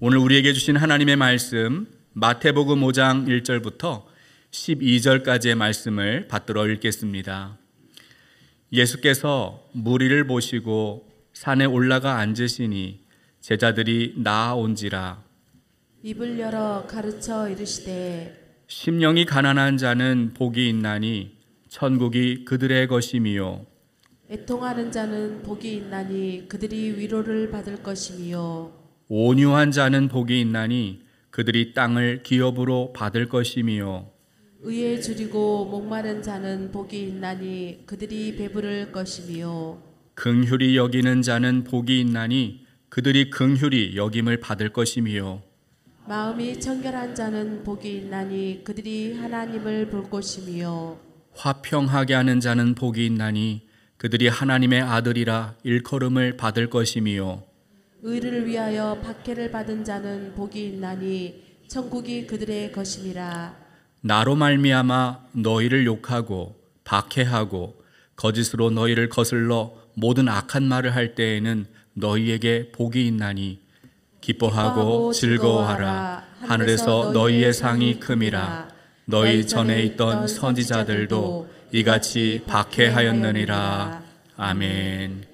오늘 우리에게 주신 하나님의 말씀 마태복음 5장 1절부터 12절까지의 말씀을 받들어 읽겠습니다. 예수께서 무리를 보시고 산에 올라가 앉으시니 제자들이 나아온지라. 입을 열어 가르쳐 이르시되 심령이 가난한 자는 복이 있나니 천국이 그들의 것이미요. 애통하는 자는 복이 있나니 그들이 위로를 받을 것이미요. 온유한 자는 복이 있나니 그들이 땅을 기업으로 받을 것이미요. 의에 줄이고 목마른 자는 복이 있나니 그들이 배부를 것이미요. 긍휼히 여기는 자는 복이 있나니 그들이 긍휼히 여김을 받을 것이미요. 마음이 청결한 자는 복이 있나니 그들이 하나님을 볼 것이미요. 화평하게 하는 자는 복이 있나니 그들이 하나님의 아들이라 일컬음을 받을 것이미요. 의를 위하여 박해를 받은 자는 복이 있나니 천국이 그들의 것이니라. 나로 말미암아 너희를 욕하고 박해하고 거짓으로 너희를 거슬러 모든 악한 말을 할 때에는 너희에게 복이 있나니 기뻐하고 즐거워하라. 하늘에서 너희의 상이 큼이라. 너희 전에 있던 선지자들도 이같이 박해하였느니라. 아멘.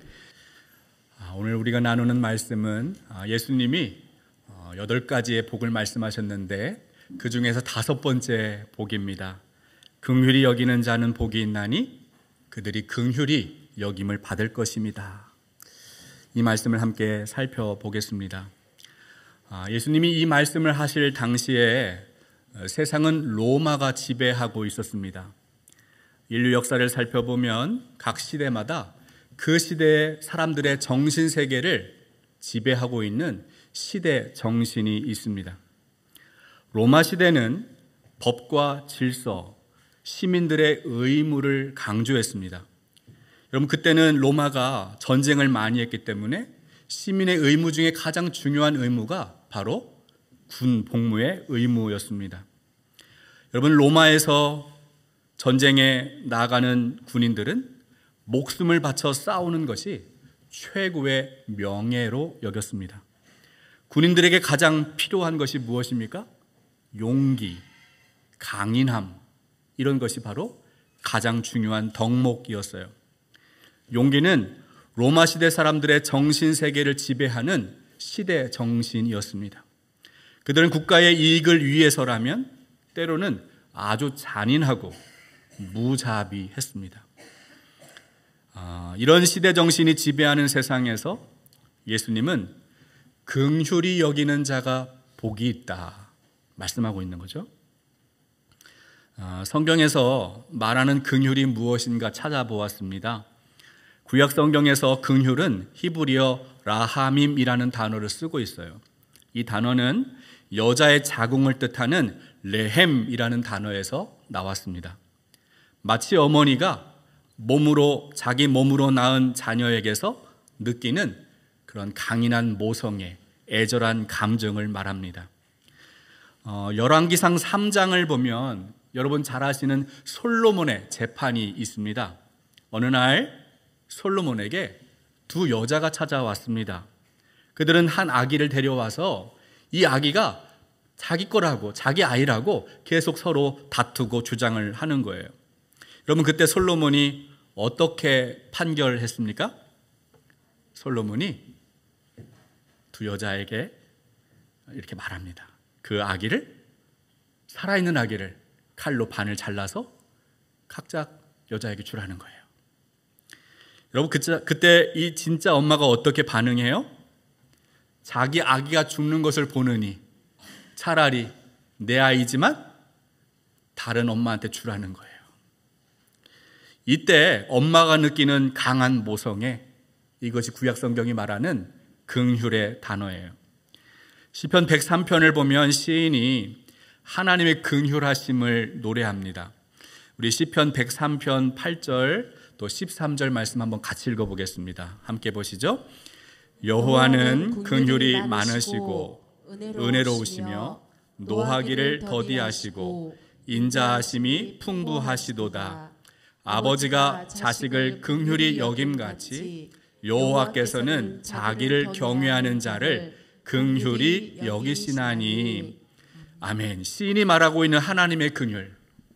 오늘 우리가 나누는 말씀은 예수님이 8가지의 복을 말씀하셨는데 그 중에서 5번째 복입니다. 긍휼히 여기는 자는 복이 있나니 그들이 긍휼히 여김을 받을 것입니다. 이 말씀을 함께 살펴보겠습니다. 예수님이 이 말씀을 하실 당시에 세상은 로마가 지배하고 있었습니다. 인류 역사를 살펴보면 각 시대마다 그 시대의 사람들의 정신세계를 지배하고 있는 시대 정신이 있습니다. 로마 시대는 법과 질서, 시민들의 의무를 강조했습니다. 여러분, 그때는 로마가 전쟁을 많이 했기 때문에 시민의 의무 중에 가장 중요한 의무가 바로 군 복무의 의무였습니다. 여러분, 로마에서 전쟁에 나가는 군인들은 목숨을 바쳐 싸우는 것이 최고의 명예로 여겼습니다. 군인들에게 가장 필요한 것이 무엇입니까? 용기, 강인함, 이런 것이 바로 가장 중요한 덕목이었어요. 용기는 로마 시대 사람들의 정신세계를 지배하는 시대 정신이었습니다. 그들은 국가의 이익을 위해서라면 때로는 아주 잔인하고 무자비했습니다. 이런 시대 정신이 지배하는 세상에서 예수님은 긍휼히 여기는 자가 복이 있다 말씀하고 있는 거죠. 성경에서 말하는 긍휼이 무엇인가 찾아보았습니다. 구약 성경에서 긍휼은 히브리어 라하밈이라는 단어를 쓰고 있어요. 이 단어는 여자의 자궁을 뜻하는 레헴이라는 단어에서 나왔습니다. 마치 어머니가 자기 몸으로 낳은 자녀에게서 느끼는 그런 강인한 모성애, 애절한 감정을 말합니다. 열왕기상 3장을 보면 여러분 잘 아시는 솔로몬의 재판이 있습니다. 어느 날 솔로몬에게 2 여자가 찾아왔습니다. 그들은 한 아기를 데려와서 이 아기가 자기 거라고, 자기 아이라고 계속 서로 다투고 주장을 하는 거예요. 여러분, 그때 솔로몬이 어떻게 판결했습니까? 솔로몬이 2 여자에게 이렇게 말합니다. 그 아기를, 살아있는 아기를 칼로 반을 잘라서 각자 여자에게 주라는 거예요. 여러분, 그때 이 진짜 엄마가 어떻게 반응해요? 자기 아기가 죽는 것을 보느니 차라리 내 아이지만 다른 엄마한테 주라는 거예요. 이때 엄마가 느끼는 강한 모성애, 이것이 구약 성경이 말하는 긍휼의 단어예요. 시편 103편을 보면 시인이 하나님의 긍휼하심을 노래합니다. 우리 시편 103편 8절 또 13절 말씀 한번 같이 읽어보겠습니다. 함께 보시죠. 여호와는 긍휼이 많으시고 은혜로우시며 노하기를 더디하시고 인자하심이 풍부하시도다. 아버지가 자식을 긍휼히 여김같이 여호와께서는 자기를 경외하는 자를 긍휼히 여기시나니. 아멘. 시인이 말하고 있는 하나님의 긍휼,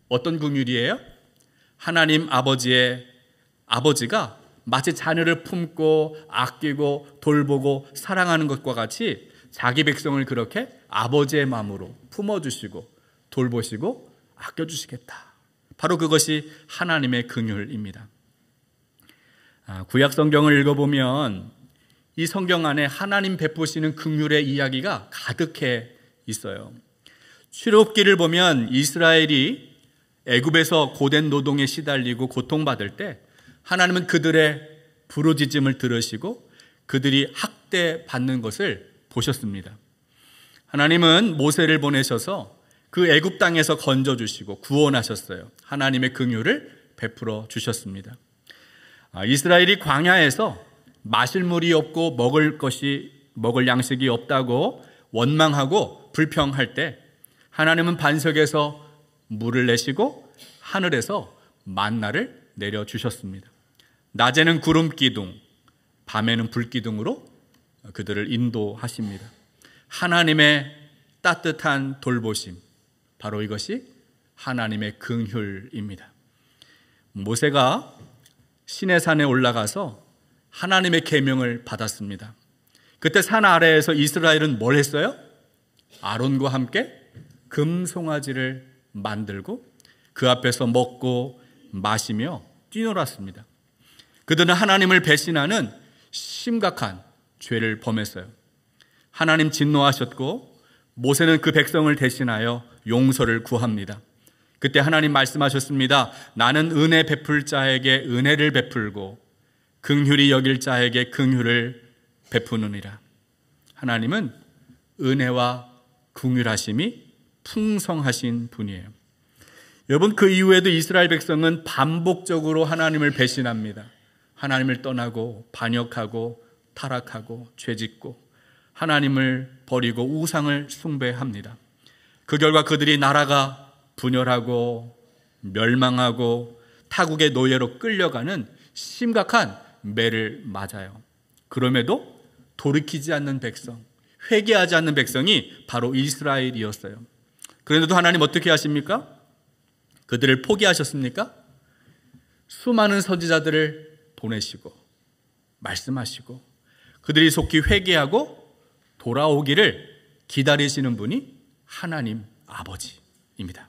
어떤 긍휼이에요? 하나님 아버지가 마치 자녀를 품고 아끼고 돌보고 사랑하는 것과 같이 자기 백성을 그렇게 아버지의 마음으로 품어주시고 돌보시고 아껴주시겠다. 바로 그것이 하나님의 긍휼입니다. 구약 성경을 읽어보면 이 성경 안에 하나님 베푸시는 긍휼의 이야기가 가득해 있어요. 출애굽기를 보면 이스라엘이 애굽에서 고된 노동에 시달리고 고통받을 때 하나님은 그들의 부르짖음을 들으시고 그들이 학대받는 것을 보셨습니다. 하나님은 모세를 보내셔서 그 애굽 땅에서 건져주시고 구원하셨어요. 하나님의 긍휼을 베풀어 주셨습니다. 이스라엘이 광야에서 마실 물이 없고 먹을 양식이 없다고 원망하고 불평할 때 하나님은 반석에서 물을 내시고 하늘에서 만나를 내려주셨습니다. 낮에는 구름 기둥, 밤에는 불 기둥으로 그들을 인도하십니다. 하나님의 따뜻한 돌보심, 바로 이것이 하나님의 긍휼입니다. 모세가 시내산에 올라가서 하나님의 계명을 받았습니다. 그때 산 아래에서 이스라엘은 뭘 했어요? 아론과 함께 금송아지를 만들고 그 앞에서 먹고 마시며 뛰놀았습니다. 그들은 하나님을 배신하는 심각한 죄를 범했어요. 하나님 진노하셨고 모세는 그 백성을 대신하여 용서를 구합니다. 그때 하나님 말씀하셨습니다. 나는 은혜 베풀 자에게 은혜를 베풀고 긍휼히 여길 자에게 긍휼을 베푸느니라. 하나님은 은혜와 긍휼하심이 풍성하신 분이에요. 여러분, 그 이후에도 이스라엘 백성은 반복적으로 하나님을 배신합니다. 하나님을 떠나고 반역하고 타락하고 죄짓고 하나님을 버리고 우상을 숭배합니다. 그 결과 그들이 나라가 분열하고 멸망하고 타국의 노예로 끌려가는 심각한 매를 맞아요. 그럼에도 돌이키지 않는 백성, 회개하지 않는 백성이 바로 이스라엘이었어요. 그런데도 하나님 어떻게 하십니까? 그들을 포기하셨습니까? 수많은 선지자들을 보내시고 말씀하시고 그들이 속히 회개하고 돌아오기를 기다리시는 분이 하나님 아버지입니다.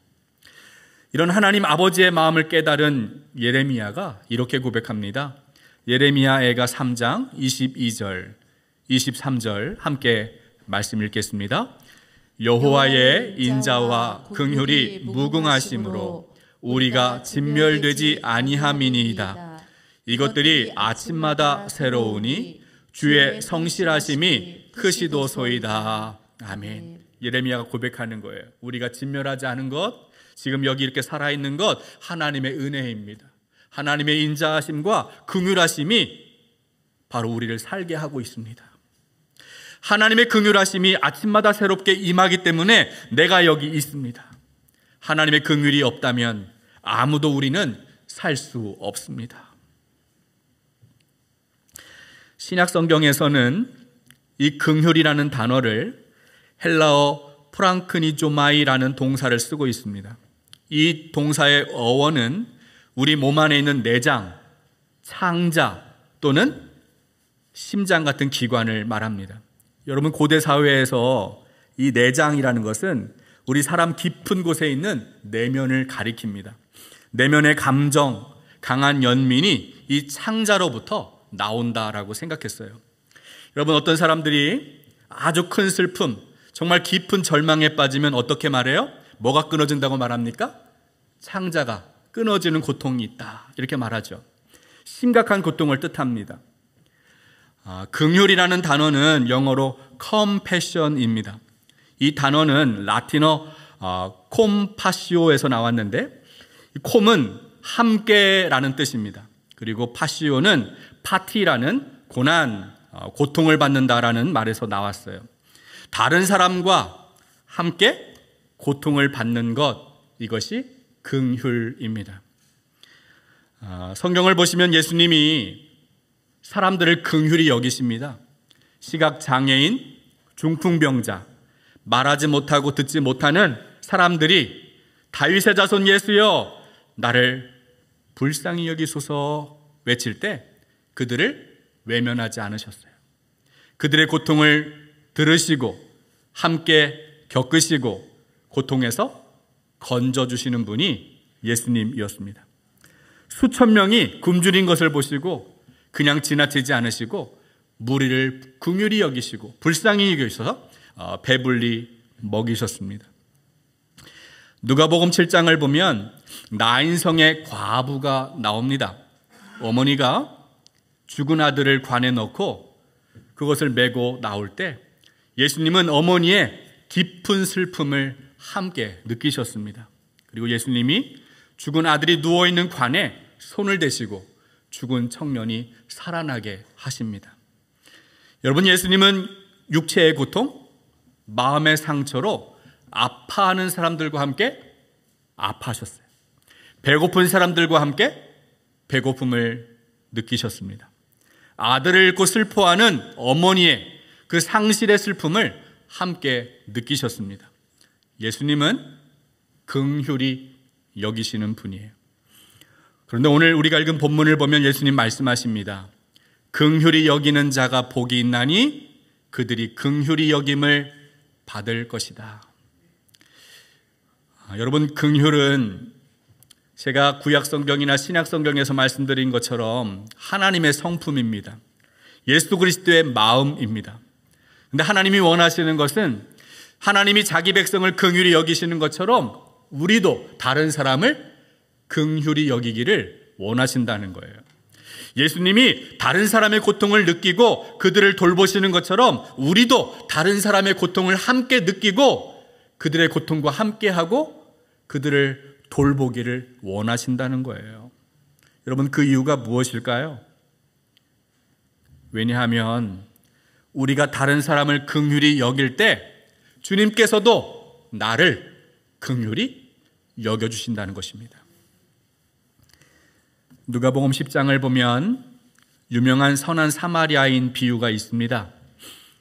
이런 하나님 아버지의 마음을 깨달은 예레미야가 이렇게 고백합니다. 예레미야 애가 3장 22절 23절 함께 말씀 읽겠습니다. 여호와의 인자와 긍휼이 무궁하심으로 우리가 진멸되지 아니함이니이다. 이것들이 아침마다 새로우니 주의 성실하심이 크시도소이다. 아멘. 예레미야가 고백하는 거예요. 우리가 진멸하지 않은 것, 지금 여기 이렇게 살아있는 것 하나님의 은혜입니다. 하나님의 인자하심과 긍휼하심이 바로 우리를 살게 하고 있습니다. 하나님의 긍휼하심이 아침마다 새롭게 임하기 때문에 내가 여기 있습니다. 하나님의 긍휼이 없다면 아무도 우리는 살 수 없습니다. 신약 성경에서는 이 긍휼이라는 단어를 헬라어 프랑크니조마이라는 동사를 쓰고 있습니다. 이 동사의 어원은 우리 몸 안에 있는 내장, 창자 또는 심장 같은 기관을 말합니다. 여러분, 고대 사회에서 이 내장이라는 것은 우리 사람 깊은 곳에 있는 내면을 가리킵니다. 내면의 감정, 강한 연민이 이 창자로부터 나온다라고 생각했어요. 여러분, 어떤 사람들이 아주 큰 슬픔, 정말 깊은 절망에 빠지면 어떻게 말해요? 뭐가 끊어진다고 말합니까? 창자가 끊어지는 고통이 있다, 이렇게 말하죠. 심각한 고통을 뜻합니다. 긍휼이라는 단어는 영어로 compassion입니다. 이 단어는 라틴어 콤파시오에서 나왔는데, 콤은 함께라는 뜻입니다. 그리고 파시오는 파티라는 고난, 고통을 받는다라는 말에서 나왔어요. 다른 사람과 함께 고통을 받는 것, 이것이 긍휼입니다. 성경을 보시면 예수님이 사람들을 긍휼히 여기십니다. 시각장애인, 중풍병자, 말하지 못하고 듣지 못하는 사람들이 다윗의 자손 예수여 나를 불쌍히 여기소서 외칠 때 그들을 외면하지 않으셨어요. 그들의 고통을 들으시고 함께 겪으시고 고통에서 건져주시는 분이 예수님이었습니다. 수천 명이 굶주린 것을 보시고 그냥 지나치지 않으시고 무리를 긍휼히 여기시고 불쌍히 여기셔서 배불리 먹이셨습니다. 누가복음 7장을 보면 나인성의 과부가 나옵니다. 어머니가 죽은 아들을 관에 넣고 그것을 메고 나올 때 예수님은 어머니의 깊은 슬픔을 함께 느끼셨습니다. 그리고 예수님이 죽은 아들이 누워있는 관에 손을 대시고 죽은 청년이 살아나게 하십니다. 여러분, 예수님은 육체의 고통, 마음의 상처로 아파하는 사람들과 함께 아파하셨어요. 배고픈 사람들과 함께 배고픔을 느끼셨습니다. 아들을 잃고 슬퍼하는 어머니의 그 상실의 슬픔을 함께 느끼셨습니다. 예수님은 긍휼히 여기시는 분이에요. 그런데 오늘 우리가 읽은 본문을 보면 예수님 말씀하십니다. 긍휼히 여기는 자가 복이 있나니 그들이 긍휼히 여김을 받을 것이다. 여러분, 긍휼은 제가 구약성경이나 신약성경에서 말씀드린 것처럼 하나님의 성품입니다. 예수 그리스도의 마음입니다. 그런데 하나님이 원하시는 것은 하나님이 자기 백성을 긍휼히 여기시는 것처럼 우리도 다른 사람을 긍휼히 여기기를 원하신다는 거예요. 예수님이 다른 사람의 고통을 느끼고 그들을 돌보시는 것처럼 우리도 다른 사람의 고통을 함께 느끼고 그들의 고통과 함께하고 그들을 돌보기를 원하신다는 거예요. 여러분, 그 이유가 무엇일까요? 왜냐하면 우리가 다른 사람을 긍휼히 여길 때 주님께서도 나를 긍휼히 여겨주신다는 것입니다. 누가복음 10장을 보면 유명한 선한 사마리아인 비유가 있습니다.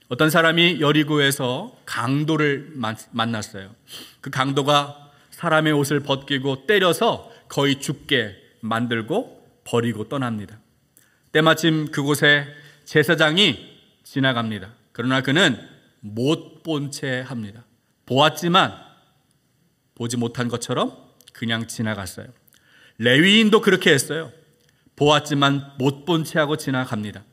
어떤 사람이 여리고에서 강도를 만났어요. 그 강도가 사람의 옷을 벗기고 때려서 거의 죽게 만들고 버리고 떠납니다. 때마침 그곳에 제사장이 지나갑니다. 그러나 그는 못 본 채 합니다. 보았지만 보지 못한 것처럼 그냥 지나갔어요. 레위인도 그렇게 했어요. 보았지만 못 본 채 하고 지나갑니다.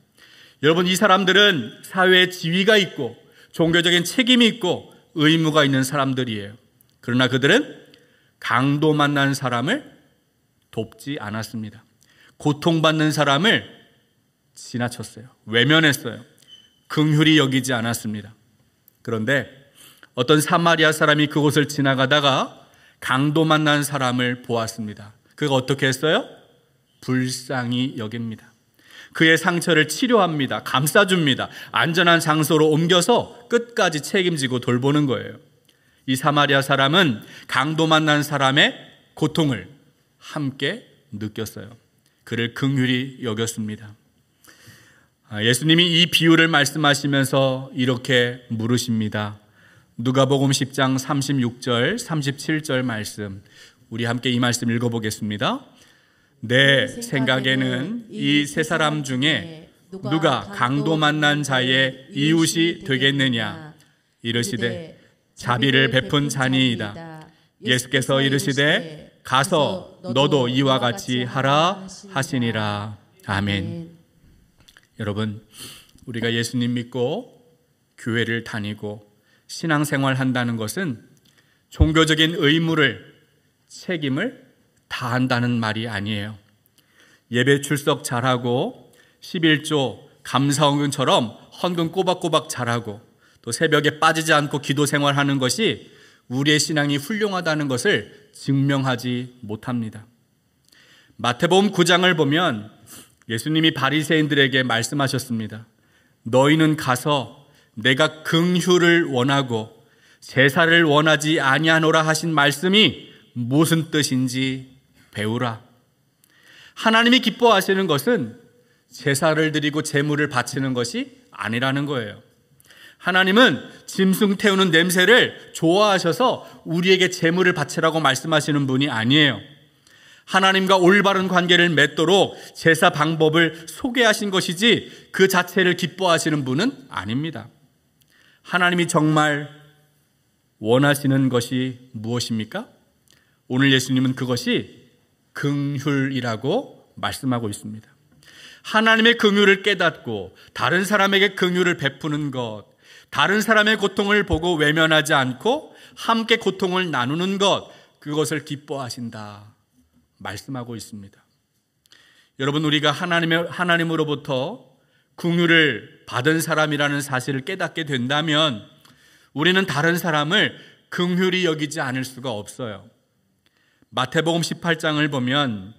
여러분, 이 사람들은 사회에 지위가 있고 종교적인 책임이 있고 의무가 있는 사람들이에요. 그러나 그들은 강도 만난 사람을 돕지 않았습니다. 고통받는 사람을 지나쳤어요. 외면했어요. 긍휼히 여기지 않았습니다. 그런데 어떤 사마리아 사람이 그곳을 지나가다가 강도 만난 사람을 보았습니다. 그가 어떻게 했어요? 불쌍히 여깁니다. 그의 상처를 치료합니다. 감싸줍니다. 안전한 장소로 옮겨서 끝까지 책임지고 돌보는 거예요. 이 사마리아 사람은 강도 만난 사람의 고통을 함께 느꼈어요. 그를 긍휼히 여겼습니다. 예수님이 이 비유를 말씀하시면서 이렇게 물으십니다. 누가복음 10장 36절, 37절 말씀, 우리 함께 이 말씀 읽어보겠습니다. 내 생각에는 이 세 사람 중에 누가 강도 만난 자의 이웃이 되겠느냐? 이르시되 자비를 베푼 자니이다. 예수께서 이르시되 가서 너도 이와 같이 하라 하시니라. 아멘. 여러분, 우리가 예수님 믿고 교회를 다니고 신앙생활 한다는 것은 종교적인 의무를, 책임을 다한다는 말이 아니에요. 예배 출석 잘하고 11조 감사헌금처럼 헌금 꼬박꼬박 잘하고 또 새벽에 빠지지 않고 기도 생활하는 것이 우리의 신앙이 훌륭하다는 것을 증명하지 못합니다. 마태복음 9장을 보면 예수님이 바리새인들에게 말씀하셨습니다. 너희는 가서 내가 긍휼을 원하고 제사를 원하지 아니하노라 하신 말씀이 무슨 뜻인지 배우라. 하나님이 기뻐하시는 것은 제사를 드리고 제물을 바치는 것이 아니라는 거예요. 하나님은 짐승 태우는 냄새를 좋아하셔서 우리에게 제물을 바치라고 말씀하시는 분이 아니에요. 하나님과 올바른 관계를 맺도록 제사 방법을 소개하신 것이지 그 자체를 기뻐하시는 분은 아닙니다. 하나님이 정말 원하시는 것이 무엇입니까? 오늘 예수님은 그것이 긍휼이라고 말씀하고 있습니다. 하나님의 긍휼을 깨닫고 다른 사람에게 긍휼을 베푸는 것, 다른 사람의 고통을 보고 외면하지 않고 함께 고통을 나누는 것, 그것을 기뻐하신다 말씀하고 있습니다. 여러분, 우리가 하나님으로부터 긍휼을 받은 사람이라는 사실을 깨닫게 된다면 우리는 다른 사람을 긍휼히 여기지 않을 수가 없어요. 마태복음 18장을 보면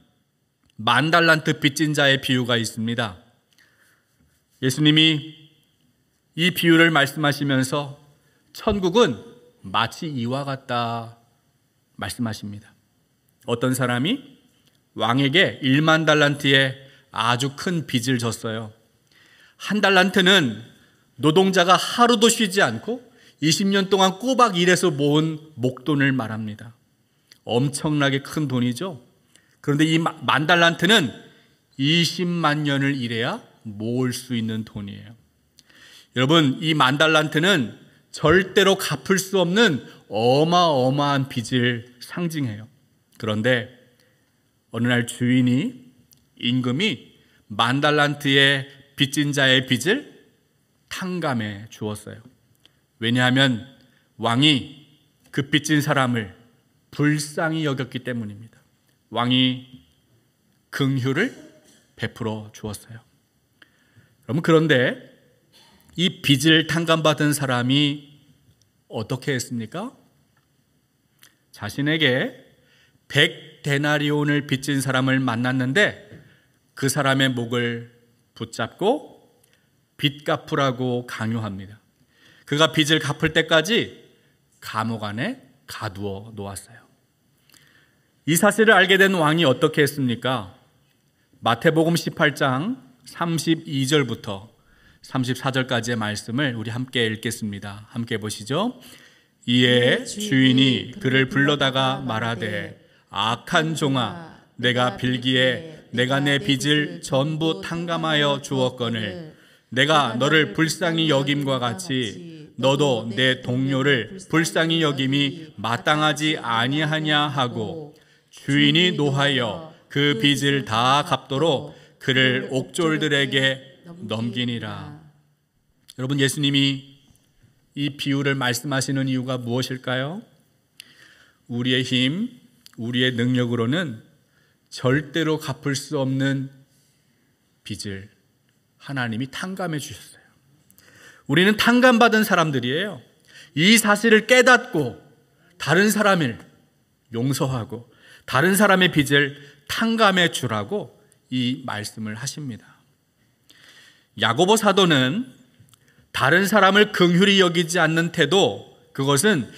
10,000달란트 빚진 자의 비유가 있습니다. 예수님이 이 비유를 말씀하시면서 천국은 마치 이와 같다 말씀하십니다. 어떤 사람이 왕에게 10,000달란트의 아주 큰 빚을 졌어요. 1달란트는 노동자가 하루도 쉬지 않고 20년 동안 꼬박 일해서 모은 목돈을 말합니다. 엄청나게 큰 돈이죠. 그런데 이 10,000달란트는 20만 년을 일해야 모을 수 있는 돈이에요. 여러분, 이 10,000달란트는 절대로 갚을 수 없는 어마어마한 빚을 상징해요. 그런데 어느 날 주인이 임금이 10,000달란트의 빚진 자의 빚을 탕감해 주었어요. 왜냐하면 왕이 그 빚진 사람을 불쌍히 여겼기 때문입니다. 왕이 긍휼을 베풀어 주었어요. 여러분, 그런데 이 빚을 탕감받은 사람이 어떻게 했습니까? 자신에게 100데나리온을 빚진 사람을 만났는데 그 사람의 목을 붙잡고 빚 갚으라고 강요합니다. 그가 빚을 갚을 때까지 감옥 안에 가두어 놓았어요. 이 사실을 알게 된 왕이 어떻게 했습니까? 마태복음 18장 32절부터 34절까지의 말씀을 우리 함께 읽겠습니다. 함께 보시죠. 이에 주인이 그를 불러다가 말하되 악한 종아, 내가 빌기에 내가 내 빚을 전부 탕감하여 주었거늘 내가 너를 불쌍히 여김과 같이 너도 내 동료를 불쌍히 여김이 마땅하지 아니하냐 하고 주인이 노하여 그 빚을 다 갚도록 그를 옥졸들에게 넘기니라. 여러분, 예수님이 이 비유를 말씀하시는 이유가 무엇일까요? 우리의 힘, 우리의 능력으로는 절대로 갚을 수 없는 빚을 하나님이 탕감해 주셨어요. 우리는 탕감받은 사람들이에요. 이 사실을 깨닫고 다른 사람을 용서하고 다른 사람의 빚을 탕감해 주라고 이 말씀을 하십니다. 야고보 사도는 다른 사람을 긍휼히 여기지 않는 태도, 그것은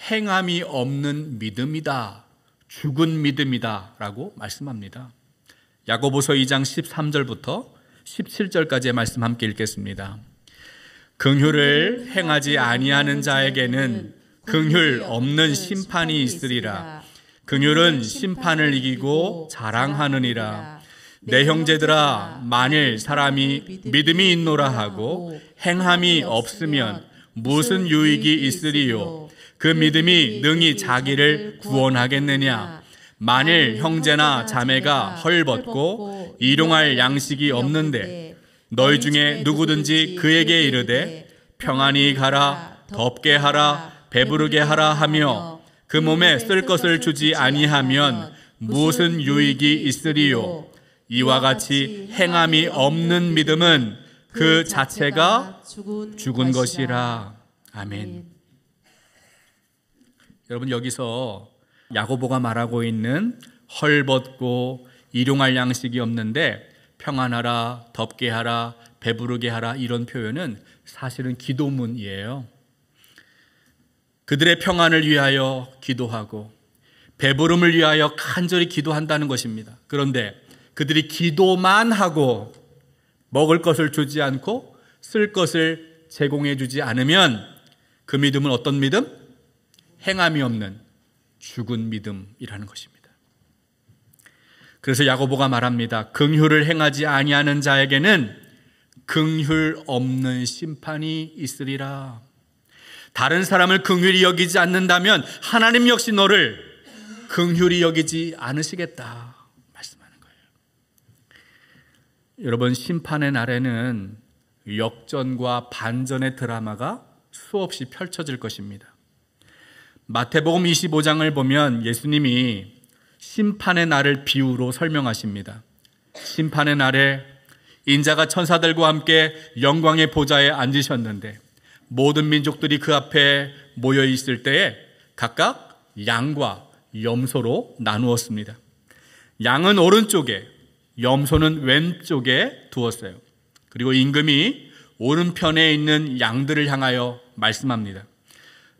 행함이 없는 믿음이다, 죽은 믿음이다 라고 말씀합니다. 야고보서 2장 13절부터 17절까지의 말씀 함께 읽겠습니다. 긍휼을 행하지 아니하는 자에게는 긍휼 없는 심판이 있으리라. 긍휼은 심판을 이기고 자랑하느니라. 내 형제들아, 만일 사람이 믿음이 있노라 하고 행함이 없으면 무슨 유익이 있으리요? 그 믿음이 능히 자기를 구원하겠느냐? 만일 형제나 자매가 헐벗고 일용할 양식이 없는데 너희 중에 누구든지 그에게 이르되 평안히 가라, 덥게 하라, 배부르게 하라 하며 그 몸에 쓸 것을 주지 아니하면 무슨 유익이 있으리요? 이와 같이 행함이 없는 믿음은 그 자체가 죽은 것이라. 아멘. 여러분, 여기서 야고보가 말하고 있는 헐벗고 일용할 양식이 없는데 평안하라, 덥게 하라, 배부르게 하라, 이런 표현은 사실은 기도문이에요. 그들의 평안을 위하여 기도하고 배부름을 위하여 간절히 기도한다는 것입니다. 그런데 그들이 기도만 하고 먹을 것을 주지 않고 쓸 것을 제공해 주지 않으면 그 믿음은 어떤 믿음? 행함이 없는 죽은 믿음이라는 것입니다. 그래서 야고보가 말합니다. 긍휼을 행하지 아니하는 자에게는 긍휼 없는 심판이 있으리라. 다른 사람을 긍휼히 여기지 않는다면 하나님 역시 너를 긍휼히 여기지 않으시겠다 말씀하는 거예요. 여러분, 심판의 날에는 역전과 반전의 드라마가 수없이 펼쳐질 것입니다. 마태복음 25장을 보면 예수님이 심판의 날을 비유로 설명하십니다. 심판의 날에 인자가 천사들과 함께 영광의 보좌에 앉으셨는데 모든 민족들이 그 앞에 모여 있을 때에 각각 양과 염소로 나누었습니다. 양은 오른쪽에, 염소는 왼쪽에 두었어요. 그리고 임금이 오른편에 있는 양들을 향하여 말씀합니다.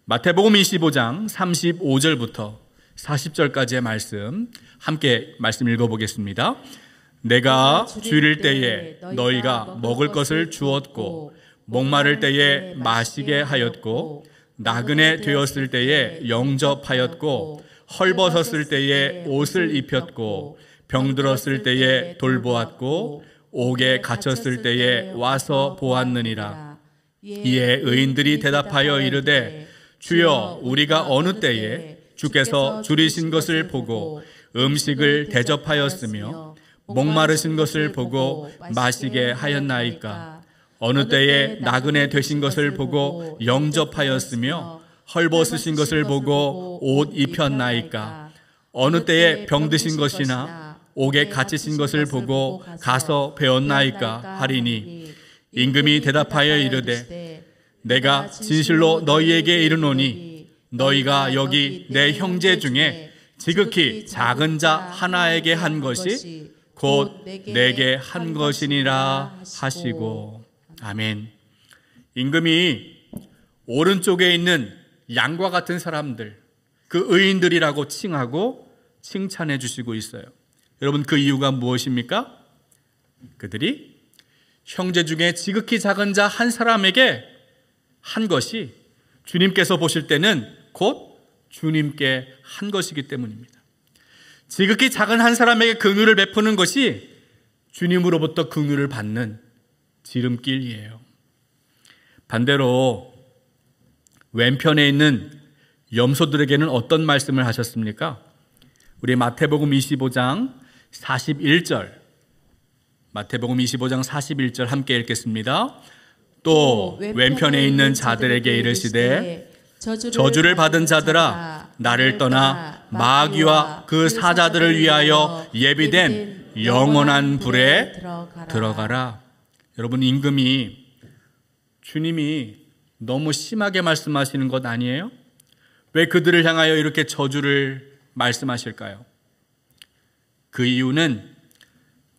마태복음 25장 35절부터 40절까지의 말씀 함께 말씀 읽어보겠습니다. 내가 줄일 때에 너희가 먹을 것을 주었고 목마를 때에 마시게 하였고 나그네 되었을 때에 영접하였고 헐벗었을 때에 옷을 입혔고 병들었을 때에 돌보았고 옥에 갇혔을 때에 와서 보았느니라. 이에 의인들이 대답하여 이르되 주여 우리가 어느 때에 주께서 줄이신 것을 보고 음식을 대접하였으며 목마르신 것을 보고 마시게 하였나이까? 어느 때에 나그네 되신 것을 보고 영접하였으며 헐벗으신 것을 보고 옷 입혔나이까? 어느 때에 병드신 것이나 옥에 갇히신 것을 보고 가서 배웠나이까? 하리니 임금이 대답하여 이르되 내가 진실로 너희에게 이르노니 너희가 여기 내 형제 중에 지극히 작은 자 하나에게 한 것이 곧 내게 한 것이니라 하시고. 아멘. 임금이 오른쪽에 있는 양과 같은 사람들, 그 의인들이라고 칭하고 칭찬해 주시고 있어요. 여러분, 그 이유가 무엇입니까? 그들이 형제 중에 지극히 작은 자 한 사람에게 한 것이 주님께서 보실 때는 곧 주님께 한 것이기 때문입니다. 지극히 작은 한 사람에게 긍휼을 베푸는 것이 주님으로부터 긍휼을 받는 지름길이에요. 반대로 왼편에 있는 염소들에게는 어떤 말씀을 하셨습니까? 우리 마태복음 25장 41절, 마태복음 25장 41절 함께 읽겠습니다. 또 왼편에 있는 자들에게 이르시되 저주를 받은 자들아 나를 떠나 마귀와 그 사자들을 위하여 예비된 영원한 불에 들어가라. 여러분, 임금이 주님이 너무 심하게 말씀하시는 것 아니에요? 왜 그들을 향하여 이렇게 저주를 말씀하실까요? 그 이유는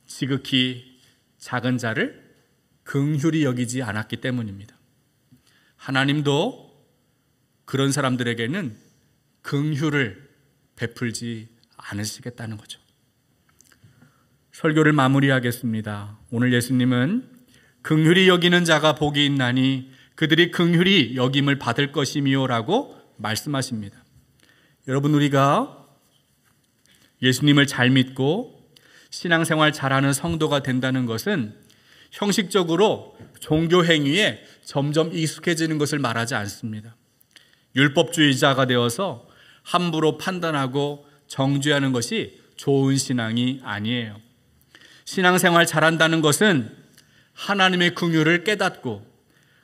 지극히 작은 자를 긍휼히 여기지 않았기 때문입니다. 하나님도 그런 사람들에게는 긍휼을 베풀지 않으시겠다는 거죠. 설교를 마무리하겠습니다. 오늘 예수님은 긍휼히 여기는 자가 복이 있나니 그들이 긍휼히 여김을 받을 것이미요라고 말씀하십니다. 여러분, 우리가 예수님을 잘 믿고 신앙생활 잘하는 성도가 된다는 것은 형식적으로 종교 행위에 점점 익숙해지는 것을 말하지 않습니다. 율법주의자가 되어서 함부로 판단하고 정죄하는 것이 좋은 신앙이 아니에요. 신앙생활 잘한다는 것은 하나님의 긍휼을 깨닫고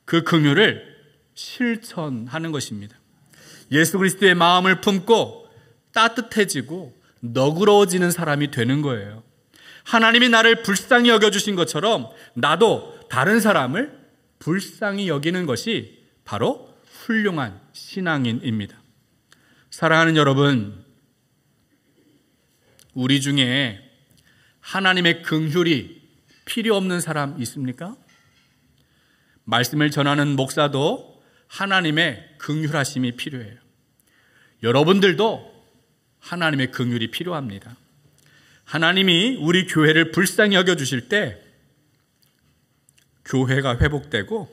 그 긍휼을 실천하는 것입니다. 예수 그리스도의 마음을 품고 따뜻해지고 너그러워지는 사람이 되는 거예요. 하나님이 나를 불쌍히 여겨주신 것처럼 나도 다른 사람을 불쌍히 여기는 것이 바로 훌륭한 신앙인입니다. 사랑하는 여러분, 우리 중에 하나님의 긍휼이 필요 없는 사람 있습니까? 말씀을 전하는 목사도 하나님의 긍휼하심이 필요해요. 여러분들도 하나님의 긍휼이 필요합니다. 하나님이 우리 교회를 불쌍히 여겨주실 때 교회가 회복되고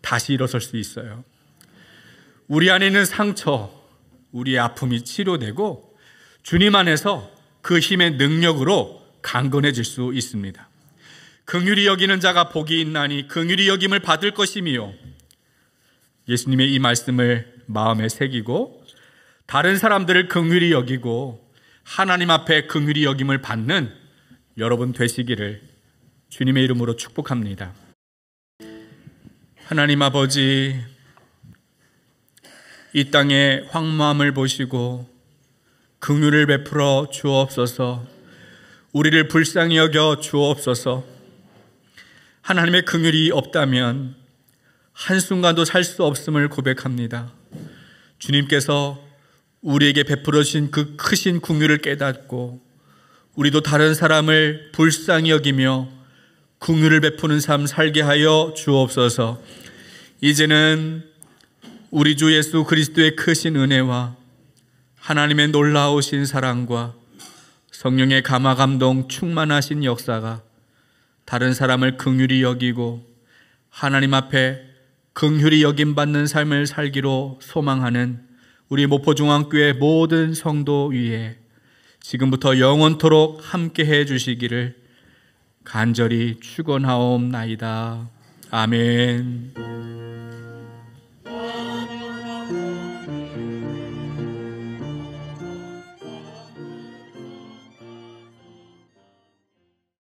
다시 일어설 수 있어요. 우리 안에 있는 상처, 우리의 아픔이 치료되고 주님 안에서 그 힘의 능력으로 강건해질 수 있습니다. 긍휼히 여기는 자가 복이 있나니 긍휼히 여김을 받을 것이며, 예수님의 이 말씀을 마음에 새기고 다른 사람들을 긍휼히 여기고 하나님 앞에 긍휼히 여김을 받는 여러분 되시기를 주님의 이름으로 축복합니다. 하나님 아버지, 이 땅의 황무함을 보시고 긍휼을 베풀어 주옵소서. 우리를 불쌍히 여겨 주옵소서. 하나님의 긍휼이 없다면 한순간도 살 수 없음을 고백합니다. 주님께서 우리에게 베풀어 주신 그 크신 긍휼을 깨닫고 우리도 다른 사람을 불쌍히 여기며 긍휼을 베푸는 삶 살게 하여 주옵소서. 이제는 우리 주 예수 그리스도의 크신 은혜와 하나님의 놀라우신 사랑과 성령의 감화 감동 충만하신 역사가 다른 사람을 긍휼히 여기고 하나님 앞에 긍휼히 여김받는 삶을 살기로 소망하는 우리 목포중앙교회 모든 성도 위에 지금부터 영원토록 함께해 주시기를 간절히 축원하옵나이다. 아멘.